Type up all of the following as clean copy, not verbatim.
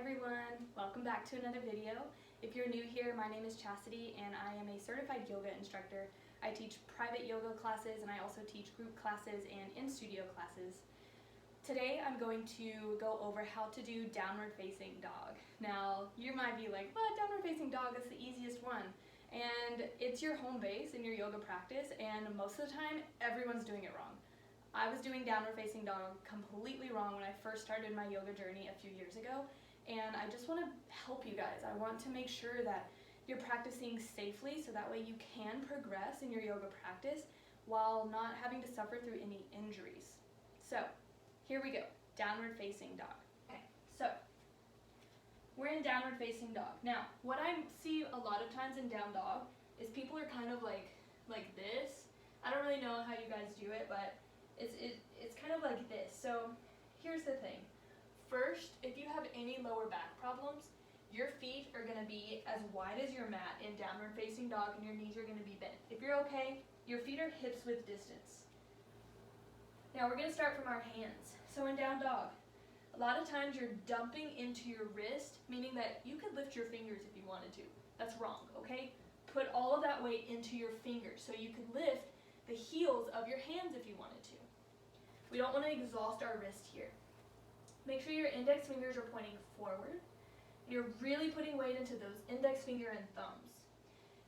everyone, welcome back to another video. If you're new here, my name is Chastity and I am a certified yoga instructor. I teach private yoga classes and I also teach group classes and in-studio classes. Today I'm going to go over how to do downward facing dog. Now you might be like, what, downward facing dog is the easiest one? And it's your home base in your yoga practice, and most of the time everyone's doing it wrong. I was doing downward facing dog completely wrong when I first started my yoga journey a few years ago, and I just want to help you guys. I want to make sure that you're practicing safely so that way you can progress in your yoga practice while not having to suffer through any injuries. So here we go, downward facing dog. Okay, so we're in downward facing dog. Now, what I see a lot of times in down dog is people are kind of like this. I don't really know how you guys do it, but it's kind of like this. So here's the thing. First, if you have any lower back problems, your feet are going to be as wide as your mat in downward facing dog and your knees are going to be bent. If you're okay, your feet are hips width distance. Now we're going to start from our hands. So in down dog, a lot of times you're dumping into your wrist, meaning that you could lift your fingers if you wanted to. That's wrong, okay? Put all of that weight into your fingers so you could lift the heels of your hands if you wanted to. We don't want to exhaust our wrist here. Make sure your index fingers are pointing forward. You're really putting weight into those index finger and thumbs.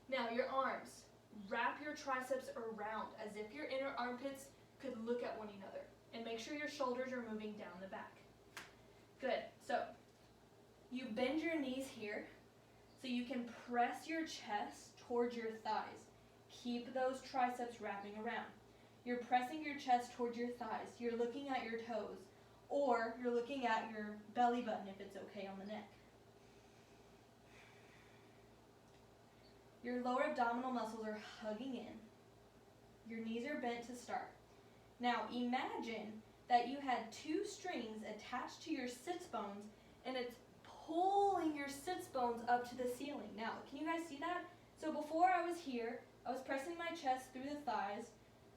Now your arms, wrap your triceps around as if your inner armpits could look at one another. And make sure your shoulders are moving down the back. Good, so you bend your knees here so you can press your chest towards your thighs. Keep those triceps wrapping around. You're pressing your chest towards your thighs. You're looking at your toes, or you're looking at your belly button if it's okay on the neck. Your lower abdominal muscles are hugging in. Your knees are bent to start. Now imagine that you had two strings attached to your sits bones and it's pulling your sits bones up to the ceiling. Now, can you guys see that? So before I was here, I was pressing my chest through the thighs,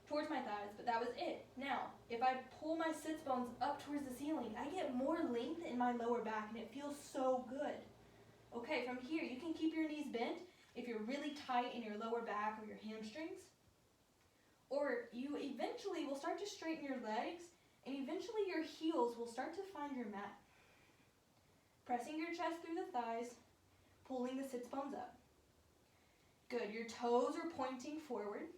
towards my thighs, but that was it. Now, if I pull my sits bones up towards the ceiling, I get more length in my lower back and it feels so good. Okay, from here, you can keep your knees bent if you're really tight in your lower back or your hamstrings. Or you eventually will start to straighten your legs and eventually your heels will start to find your mat. Pressing your chest through the thighs, pulling the sits bones up. Good, your toes are pointing forward.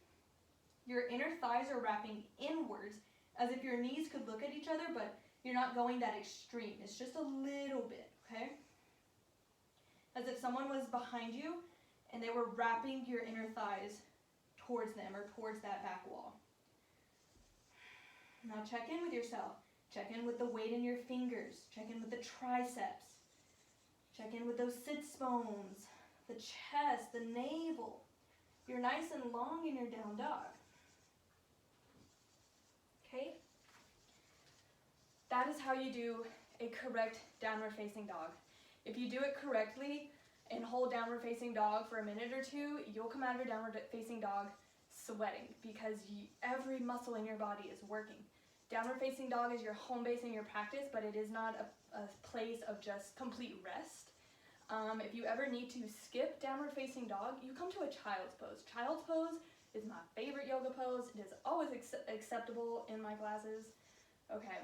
Your inner thighs are wrapping inwards as if your knees could look at each other, but you're not going that extreme. It's just a little bit, okay? As if someone was behind you and they were wrapping your inner thighs towards them or towards that back wall. Now check in with yourself. Check in with the weight in your fingers. Check in with the triceps. Check in with those sits bones, the chest, the navel. You're nice and long in your down dog. Okay? That is how you do a correct downward facing dog. If you do it correctly and hold downward facing dog for a minute or two, you'll come out of your downward facing dog sweating because every muscle in your body is working. Downward facing dog is your home base in your practice, but it is not a place of just complete rest. If you ever need to skip downward facing dog, you come to a child's pose. Child's pose is my favorite yoga pose. It is always acceptable in my classes. Okay.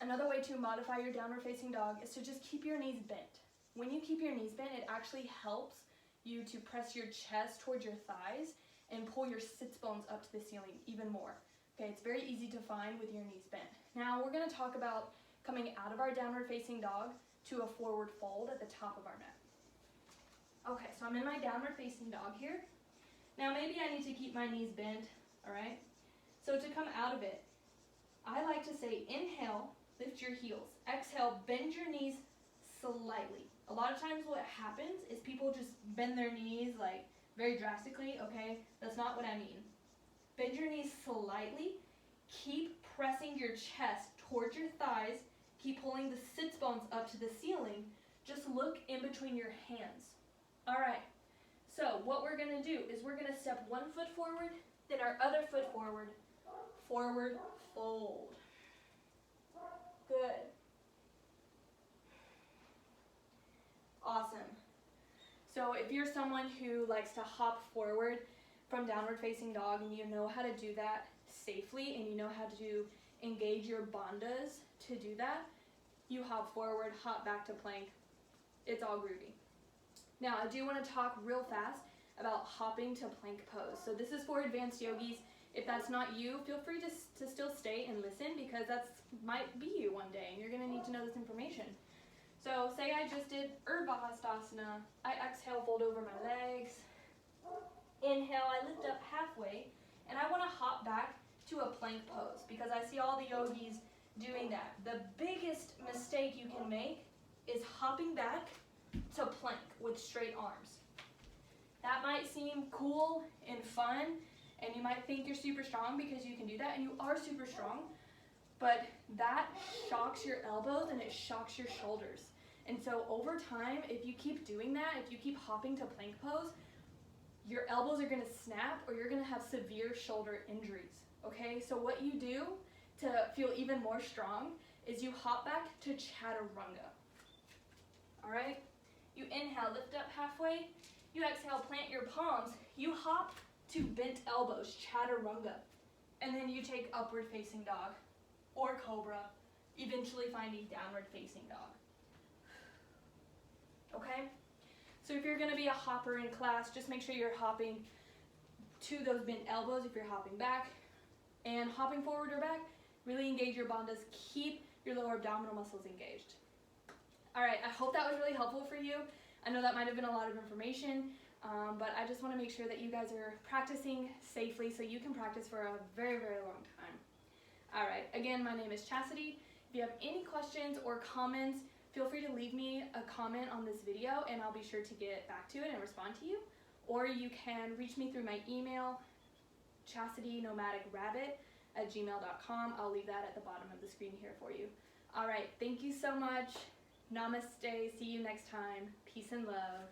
Another way to modify your downward facing dog is to just keep your knees bent. When you keep your knees bent, it actually helps you to press your chest towards your thighs and pull your sits bones up to the ceiling even more. Okay, it's very easy to find with your knees bent. Now we're going to talk about coming out of our downward facing dog to a forward fold at the top of our mat. Okay, so I'm in my downward facing dog here. Now maybe I need to keep my knees bent, all right? So to come out of it, I like to say inhale, lift your heels. Exhale, bend your knees slightly. A lot of times what happens is people just bend their knees like very drastically, okay? That's not what I mean. Bend your knees slightly. Keep pressing your chest towards your thighs. Keep pulling the sits bones up to the ceiling. Just look in between your hands. All right, so what we're gonna do is we're gonna step one foot forward, then our other foot forward, forward fold. Good. So if you're someone who likes to hop forward from downward facing dog and you know how to do that safely and you know how to engage your bandhas to do that, you hop forward, hop back to plank. It's all groovy. Now I do want to talk real fast about hopping to plank pose. So this is for advanced yogis. If that's not you, feel free to still stay and listen, because that might be you one day and you're going to need to know this information. So say I just did Urdhva Hastasana. I exhale, fold over my legs. Inhale, I lift up halfway, and I want to hop back to a plank pose because I see all the yogis doing that. The biggest mistake you can make is hopping back to plank with straight arms. That might seem cool and fun, and you might think you're super strong because you can do that, and you are super strong, but that shocks your elbows and it shocks your shoulders. And so over time, if you keep doing that, if you keep hopping to plank pose, your elbows are going to snap or you're going to have severe shoulder injuries, okay? So what you do to feel even more strong is you hop back to chaturanga, all right? You inhale, lift up halfway. You exhale, plant your palms. You hop to bent elbows, chaturanga. And then you take upward facing dog or cobra, eventually finding downward facing dog. Okay? So if you're going to be a hopper in class, just make sure you're hopping to those bent elbows if you're hopping back. And hopping forward or back, really engage your bandhas. Keep your lower abdominal muscles engaged. All right, I hope that was really helpful for you. I know that might have been a lot of information, but I just want to make sure that you guys are practicing safely so you can practice for a very, very long time. All right, again, my name is Chastity. If you have any questions or comments, feel free to leave me a comment on this video and I'll be sure to get back to it and respond to you. Or you can reach me through my email, chastitynomadicrabbit@gmail.com. I'll leave that at the bottom of the screen here for you. All right, thank you so much. Namaste. See you next time. Peace and love.